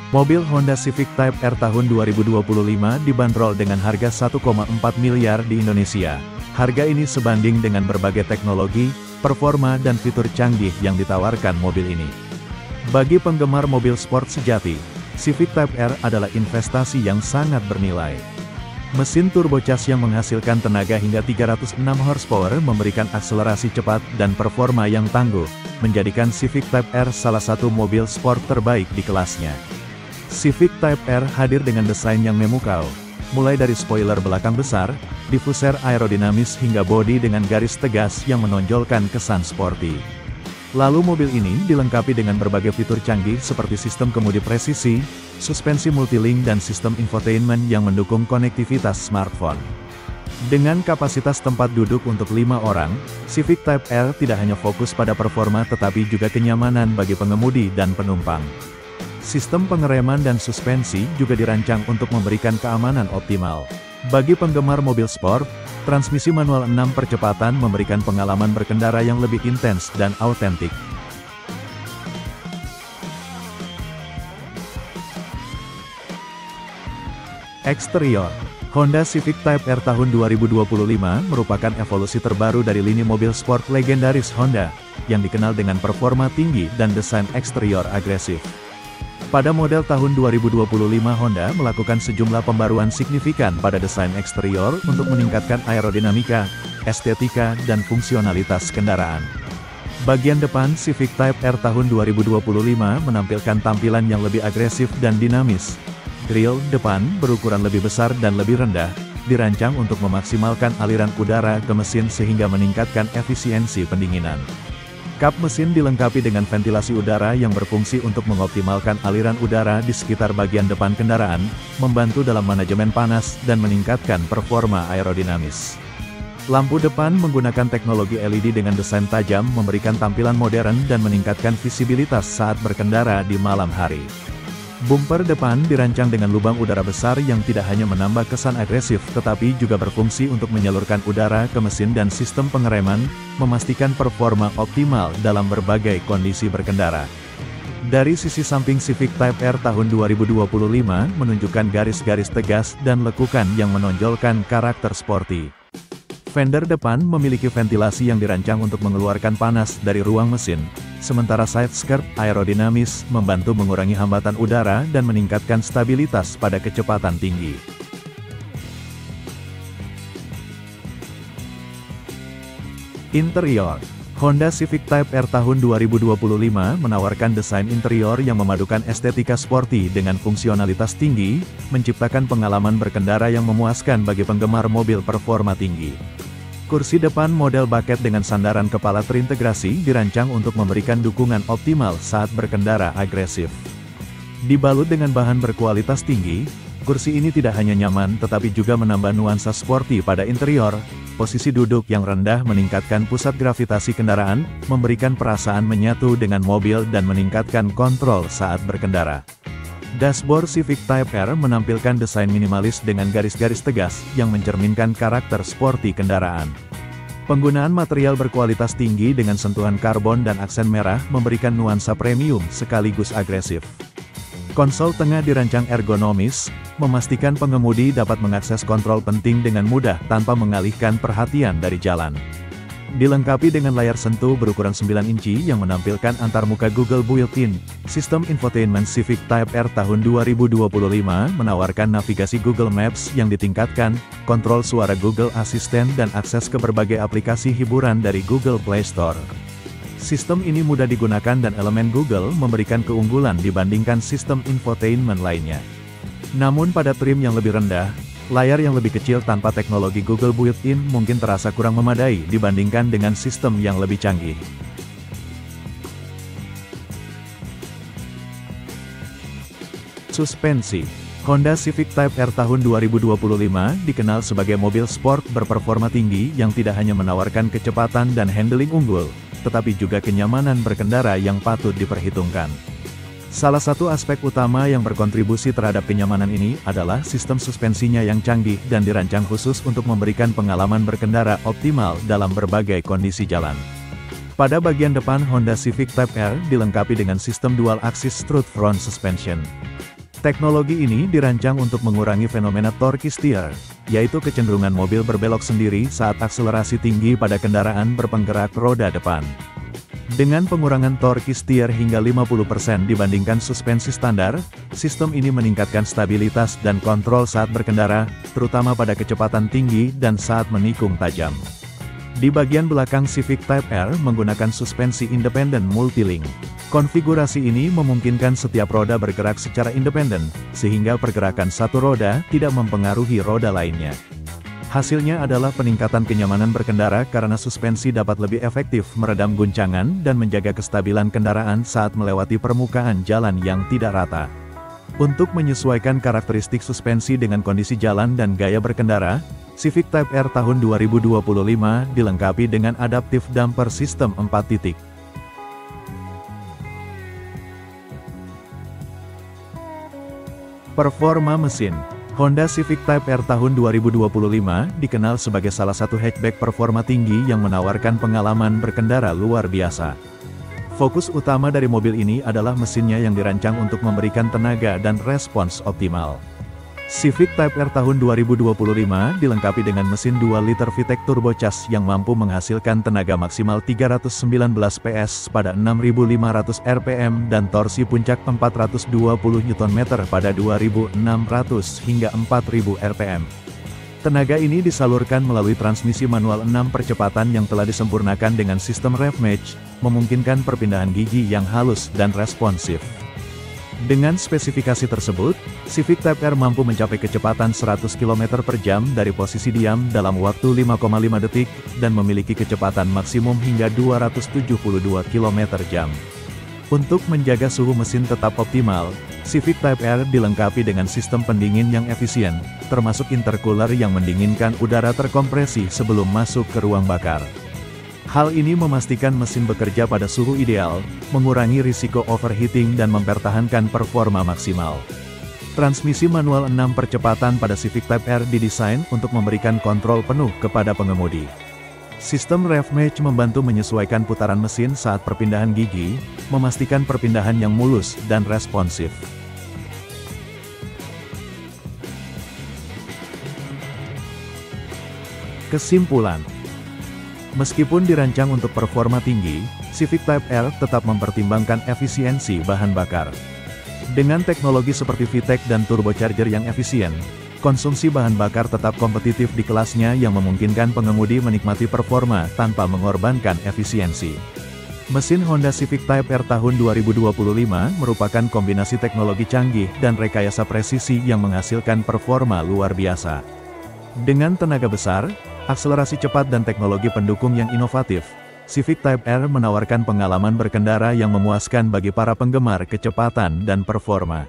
Mobil Honda Civic Type R tahun 2025 dibanderol dengan harga 1,4 miliar di Indonesia. Harga ini sebanding dengan berbagai teknologi, performa dan fitur canggih yang ditawarkan mobil ini. Bagi penggemar mobil sport sejati, Civic Type R adalah investasi yang sangat bernilai. Mesin turbocharged yang menghasilkan tenaga hingga 306 horsepower memberikan akselerasi cepat dan performa yang tangguh, menjadikan Civic Type R salah satu mobil sport terbaik di kelasnya. Civic Type R hadir dengan desain yang memukau, mulai dari spoiler belakang besar, diffuser aerodinamis hingga bodi dengan garis tegas yang menonjolkan kesan sporty. Lalu mobil ini dilengkapi dengan berbagai fitur canggih seperti sistem kemudi presisi, suspensi multilink dan sistem infotainment yang mendukung konektivitas smartphone. Dengan kapasitas tempat duduk untuk 5 orang, Civic Type R tidak hanya fokus pada performa tetapi juga kenyamanan bagi pengemudi dan penumpang. Sistem pengereman dan suspensi juga dirancang untuk memberikan keamanan optimal. Bagi penggemar mobil sport, transmisi manual 6 percepatan memberikan pengalaman berkendara yang lebih intens dan autentik. Eksterior Honda Civic Type R tahun 2025 merupakan evolusi terbaru dari lini mobil sport legendaris Honda, yang dikenal dengan performa tinggi dan desain eksterior agresif. Pada model tahun 2025 Honda melakukan sejumlah pembaruan signifikan pada desain eksterior untuk meningkatkan aerodinamika, estetika, dan fungsionalitas kendaraan. Bagian depan Civic Type R tahun 2025 menampilkan tampilan yang lebih agresif dan dinamis. Grill depan berukuran lebih besar dan lebih rendah, dirancang untuk memaksimalkan aliran udara ke mesin sehingga meningkatkan efisiensi pendinginan. Kap mesin dilengkapi dengan ventilasi udara yang berfungsi untuk mengoptimalkan aliran udara di sekitar bagian depan kendaraan, membantu dalam manajemen panas dan meningkatkan performa aerodinamis. Lampu depan menggunakan teknologi LED dengan desain tajam memberikan tampilan modern dan meningkatkan visibilitas saat berkendara di malam hari. Bumper depan dirancang dengan lubang udara besar yang tidak hanya menambah kesan agresif tetapi juga berfungsi untuk menyalurkan udara ke mesin dan sistem pengereman, memastikan performa optimal dalam berbagai kondisi berkendara. Dari sisi samping Civic Type R tahun 2025 menunjukkan garis-garis tegas dan lekukan yang menonjolkan karakter sporty. Fender depan memiliki ventilasi yang dirancang untuk mengeluarkan panas dari ruang mesin, sementara side skirt aerodinamis membantu mengurangi hambatan udara dan meningkatkan stabilitas pada kecepatan tinggi. Interior Honda Civic Type R tahun 2025 menawarkan desain interior yang memadukan estetika sporty dengan fungsionalitas tinggi, menciptakan pengalaman berkendara yang memuaskan bagi penggemar mobil performa tinggi. Kursi depan model bucket dengan sandaran kepala terintegrasi dirancang untuk memberikan dukungan optimal saat berkendara agresif. Dibalut dengan bahan berkualitas tinggi, kursi ini tidak hanya nyaman tetapi juga menambah nuansa sporty pada interior. Posisi duduk yang rendah meningkatkan pusat gravitasi kendaraan, memberikan perasaan menyatu dengan mobil dan meningkatkan kontrol saat berkendara. Dashboard Civic Type R menampilkan desain minimalis dengan garis-garis tegas yang mencerminkan karakter sporty kendaraan. Penggunaan material berkualitas tinggi dengan sentuhan karbon dan aksen merah memberikan nuansa premium sekaligus agresif. Konsol tengah dirancang ergonomis, memastikan pengemudi dapat mengakses kontrol penting dengan mudah tanpa mengalihkan perhatian dari jalan. Dilengkapi dengan layar sentuh berukuran 9 inci yang menampilkan antarmuka Google built-in, sistem infotainment Civic Type R tahun 2025 menawarkan navigasi Google Maps yang ditingkatkan, kontrol suara Google Assistant dan akses ke berbagai aplikasi hiburan dari Google Play Store. Sistem ini mudah digunakan dan elemen Google memberikan keunggulan dibandingkan sistem infotainment lainnya. Namun pada trim yang lebih rendah, layar yang lebih kecil tanpa teknologi Google built-in mungkin terasa kurang memadai dibandingkan dengan sistem yang lebih canggih. Suspensi Honda Civic Type R tahun 2025 dikenal sebagai mobil sport berperforma tinggi yang tidak hanya menawarkan kecepatan dan handling unggul, tetapi juga kenyamanan berkendara yang patut diperhitungkan. Salah satu aspek utama yang berkontribusi terhadap kenyamanan ini adalah sistem suspensinya yang canggih dan dirancang khusus untuk memberikan pengalaman berkendara optimal dalam berbagai kondisi jalan. Pada bagian depan Honda Civic Type R dilengkapi dengan sistem dual axis strut front suspension. Teknologi ini dirancang untuk mengurangi fenomena torque steer, yaitu kecenderungan mobil berbelok sendiri saat akselerasi tinggi pada kendaraan berpenggerak roda depan. Dengan pengurangan torque steer hingga 50% dibandingkan suspensi standar, sistem ini meningkatkan stabilitas dan kontrol saat berkendara, terutama pada kecepatan tinggi dan saat menikung tajam. Di bagian belakang Civic Type R menggunakan suspensi independen multilink. Konfigurasi ini memungkinkan setiap roda bergerak secara independen, sehingga pergerakan satu roda tidak mempengaruhi roda lainnya. Hasilnya adalah peningkatan kenyamanan berkendara karena suspensi dapat lebih efektif meredam guncangan dan menjaga kestabilan kendaraan saat melewati permukaan jalan yang tidak rata. Untuk menyesuaikan karakteristik suspensi dengan kondisi jalan dan gaya berkendara, Civic Type R tahun 2025 dilengkapi dengan Adaptive Damper System 4 titik. Performa mesin. Honda Civic Type R tahun 2025 dikenal sebagai salah satu hatchback performa tinggi yang menawarkan pengalaman berkendara luar biasa. Fokus utama dari mobil ini adalah mesinnya yang dirancang untuk memberikan tenaga dan respons optimal. Civic Type R tahun 2025 dilengkapi dengan mesin 2 liter VTEC turbocharged yang mampu menghasilkan tenaga maksimal 319 PS pada 6.500 rpm dan torsi puncak 420 Nm pada 2.600 hingga 4.000 rpm. Tenaga ini disalurkan melalui transmisi manual 6 percepatan yang telah disempurnakan dengan sistem rev match, memungkinkan perpindahan gigi yang halus dan responsif. Dengan spesifikasi tersebut, Civic Type R mampu mencapai kecepatan 100 km per jam dari posisi diam dalam waktu 5,5 detik, dan memiliki kecepatan maksimum hingga 272 km per jam. Untuk menjaga suhu mesin tetap optimal, Civic Type R dilengkapi dengan sistem pendingin yang efisien, termasuk intercooler yang mendinginkan udara terkompresi sebelum masuk ke ruang bakar. Hal ini memastikan mesin bekerja pada suhu ideal, mengurangi risiko overheating dan mempertahankan performa maksimal. Transmisi manual 6 percepatan pada Civic Type R didesain untuk memberikan kontrol penuh kepada pengemudi. Sistem rev match membantu menyesuaikan putaran mesin saat perpindahan gigi, memastikan perpindahan yang mulus dan responsif. Kesimpulan. Meskipun dirancang untuk performa tinggi, Civic Type R tetap mempertimbangkan efisiensi bahan bakar. Dengan teknologi seperti VTEC dan turbocharger yang efisien, konsumsi bahan bakar tetap kompetitif di kelasnya yang memungkinkan pengemudi menikmati performa tanpa mengorbankan efisiensi. Mesin Honda Civic Type R tahun 2025 merupakan kombinasi teknologi canggih dan rekayasa presisi yang menghasilkan performa luar biasa. Dengan tenaga besar, akselerasi cepat dan teknologi pendukung yang inovatif, Civic Type R menawarkan pengalaman berkendara yang memuaskan bagi para penggemar kecepatan dan performa.